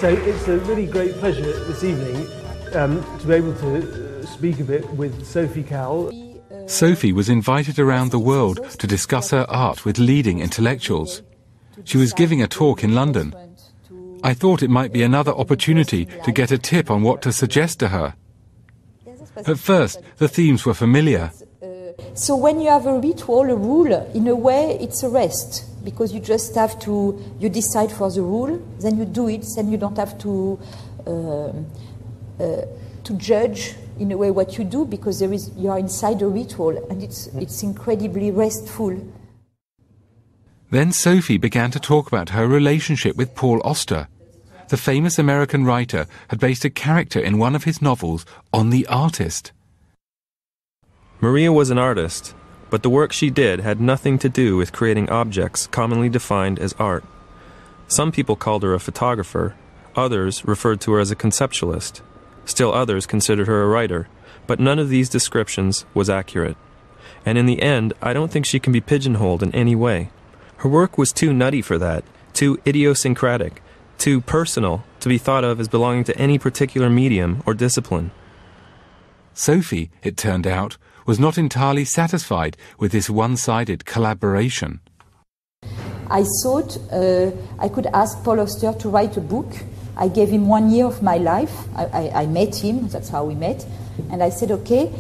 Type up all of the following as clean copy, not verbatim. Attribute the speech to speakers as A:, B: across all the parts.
A: So it's a really great pleasure this evening to be able to speak a bit with Sophie Calle.
B: Sophie was invited around the world to discuss her art with leading intellectuals. She was giving a talk in London. I thought it might be another opportunity to get a tip on what to suggest to her. At first, the themes were familiar.
C: So when you have a ritual, a rule, in a way it's a rest, because you just have to, you decide for the rule, then you do it, then you don't have to judge in a way what you do, because you are inside a ritual, and it's incredibly restful.
B: Then Sophie began to talk about her relationship with Paul Auster. The famous American writer had based a character in one of his novels on the artist.
D: Maria was an artist, but the work she did had nothing to do with creating objects commonly defined as art. Some people called her a photographer, others referred to her as a conceptualist. Still others considered her a writer, but none of these descriptions was accurate. And in the end, I don't think she can be pigeonholed in any way. Her work was too nutty for that, too idiosyncratic, too personal to be thought of as belonging to any particular medium or discipline.
B: Sophie, it turned out, was not entirely satisfied with this one-sided collaboration.
C: I thought I could ask Paul Auster to write a book. I gave him 1 year of my life. I met him, that's how we met. And I said, okay,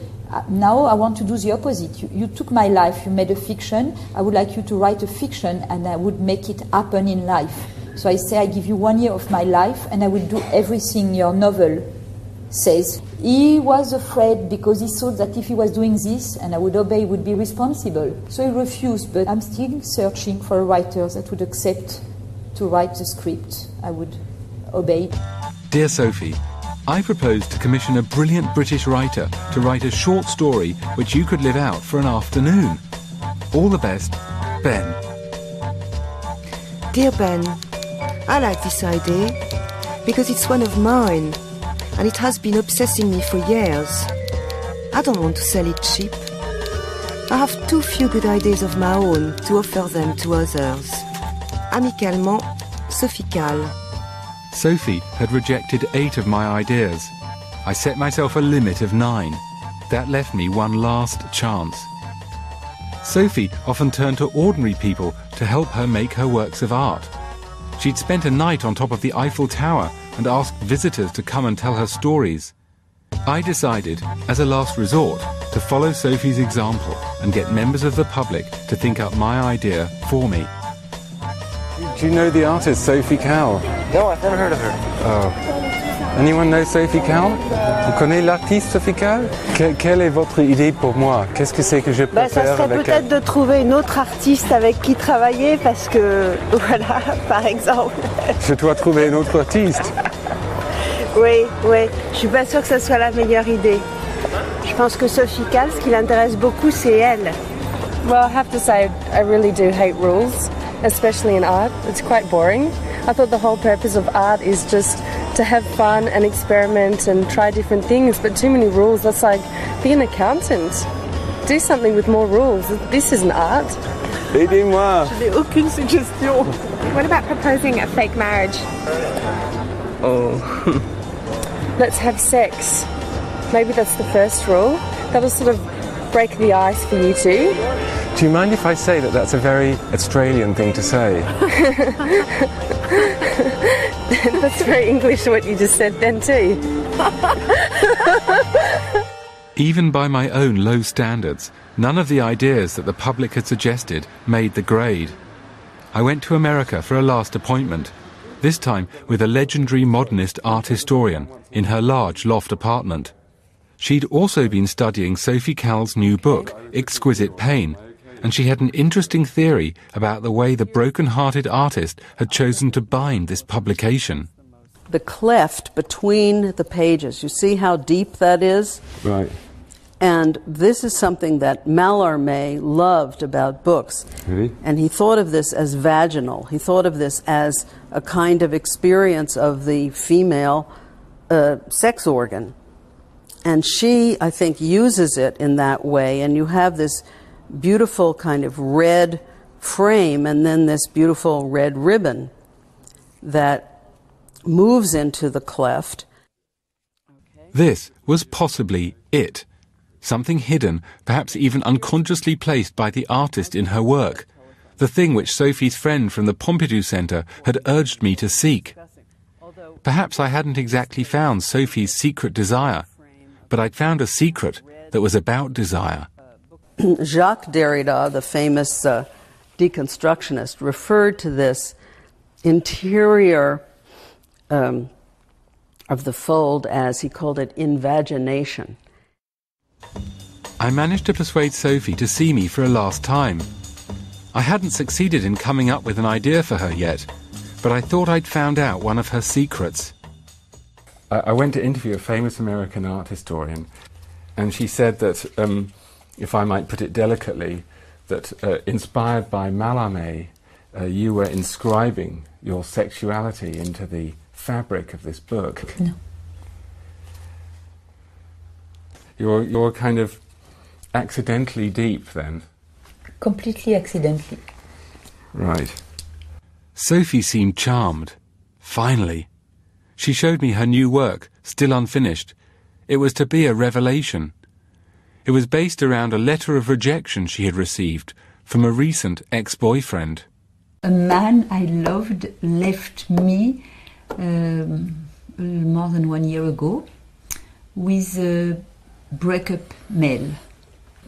C: now I want to do the opposite. You took my life, you made a fiction. I would like you to write a fiction, and I would make it happen in life. So I say, I give you 1 year of my life, and I will do everything your novel says. He was afraid because he thought that if he was doing this and I would obey, he would be responsible. So he refused, but I'm still searching for a writer that would accept to write the script. I would obey.
B: Dear Sophie, I propose to commission a brilliant British writer to write a short story which you could live out for an afternoon. All the best, Ben.
E: Dear Ben, I like this idea because it's one of mine. And it has been obsessing me for years. I don't want to sell it cheap. I have too few good ideas of my own to offer them to others. Amicalement, Sophie Calle.
B: Sophie had rejected 8 of my ideas. I set myself a limit of 9. That left me one last chance. Sophie often turned to ordinary people to help her make her works of art. She'd spent a night on top of the Eiffel Tower and asked visitors to come and tell her stories. I decided, as a last resort, to follow Sophie's example and get members of the public to think up my idea for me.
F: Do you know the artist Sophie Calle?
G: No, I've never heard of her.
F: Oh. Anyone know Sophie Calle? Vous connaissez l'artiste Sophie Calle? Quelle est votre idée pour moi? Qu'est-ce que c'est que je peux faire
E: Ça
F: avec
E: serait peut-être de trouver une autre artiste avec qui travailler, parce que, voilà, par exemple.
F: Je dois trouver un autre artiste.
E: Oui, je suis pas sûre que ce soit la meilleure idée. Je pense que Sophie Calle, ce qui l'intéresse beaucoup, c'est elle.
H: Well, I have to say, I really do hate rules, especially in art. It's quite boring. I thought the whole purpose of art is just to have fun and experiment and try different things, but too many rules, that's like, be an accountant. Do something with more rules. This isn't art.
F: Aidez-moi.
E: Je n'ai aucune suggestion.
I: What about proposing a fake marriage?
D: Oh.
H: Let's have sex. Maybe that's the first rule. That'll sort of break the ice for you two.
F: Do you mind if I say that that's a very Australian thing to say?
H: That's very English what you just said then too.
B: Even by my own low standards, none of the ideas that the public had suggested made the grade. I went to America for a last appointment, this time with a legendary modernist art historian in her large loft apartment. She'd also been studying Sophie Calle's new book, Exquisite Pain, and she had an interesting theory about the way the broken-hearted artist had chosen to bind this publication.
J: The cleft between the pages, you see how deep that is?
F: Right.
J: And this is something that Mallarmé loved about books.
F: Really?
J: And he thought of this as vaginal. He thought of this as a kind of experience of the female sex organ. And she, I think, uses it in that way, and you have this beautiful kind of red frame and then this beautiful red ribbon that moves into the cleft.
B: This was possibly it. Something hidden, perhaps even unconsciously placed by the artist in her work. The thing which Sophie's friend from the Pompidou Centre had urged me to seek. Perhaps I hadn't exactly found Sophie's secret desire, but I'd found a secret that was about desire.
J: Jacques Derrida, the famous deconstructionist, referred to this interior of the fold as, he called it, invagination.
B: I managed to persuade Sophie to see me for a last time. I hadn't succeeded in coming up with an idea for her yet, but I thought I'd found out one of her secrets.
F: I went to interview a famous American art historian, and she said that, if I might put it delicately, that inspired by Mallarmé, you were inscribing your sexuality into the fabric of this book.
C: No.
F: You're kind of accidentally deep then.
C: Completely accidentally.
F: Right.
B: Sophie seemed charmed. Finally. She showed me her new work, still unfinished. It was to be a revelation. It was based around a letter of rejection she had received from a recent ex-boyfriend.
C: A man I loved left me more than 1 year ago with a breakup mail.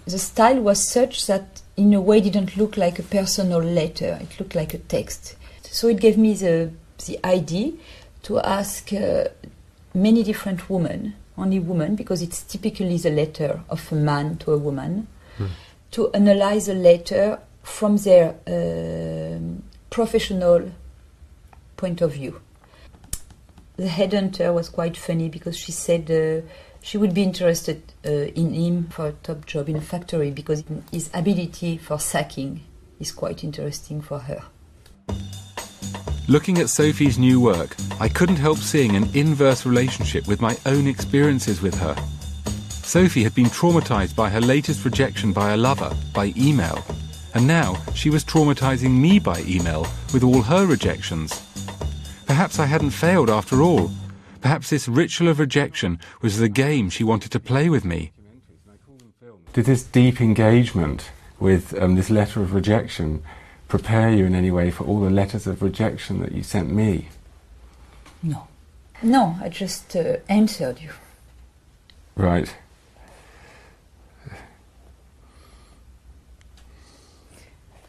C: The style was such that in a way didn't look like a personal letter, it looked like a text. So it gave me the idea to ask many different women, only women, because it's typically the letter of a man to a woman, to analyze a letter from their professional point of view. The headhunter was quite funny because she said she would be interested in him for a top job in a factory because his ability for sacking is quite interesting for her.
B: Looking at Sophie's new work, I couldn't help seeing an inverse relationship with my own experiences with her. Sophie had been traumatized by her latest rejection by a lover, by email, and now she was traumatizing me by email with all her rejections. Perhaps I hadn't failed after all. Perhaps this ritual of rejection was the game she wanted to play with me.
F: Did this deep engagement with this letter of rejection prepare you in any way for all the letters of rejection that you sent me?
C: No. No, I just answered you.
F: Right.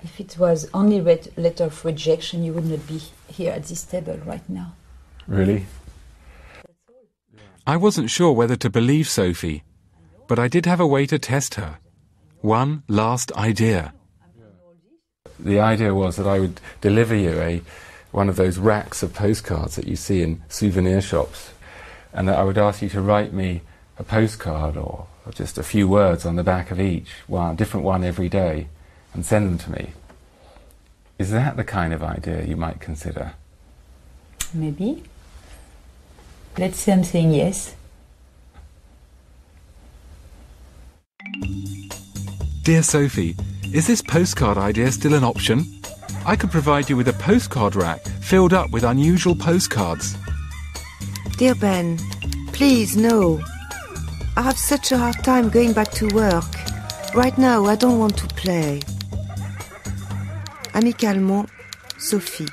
C: If it was only letter of rejection, you would not be here at this table right now.
F: Really?
B: I wasn't sure whether to believe Sophie, but I did have a way to test her. One last idea.
F: The idea was that I would deliver you one of those racks of postcards that you see in souvenir shops, and that I would ask you to write me a postcard or just a few words on the back of each, one different one every day, and send them to me. Is that the kind of idea you might consider?
C: Maybe. Let's say I'm saying yes.
B: Dear Sophie, is this postcard idea still an option? I could provide you with a postcard rack filled up with unusual postcards.
E: Dear Ben, please, no. I have such a hard time going back to work. Right now, I don't want to play. Amicalement, Sophie.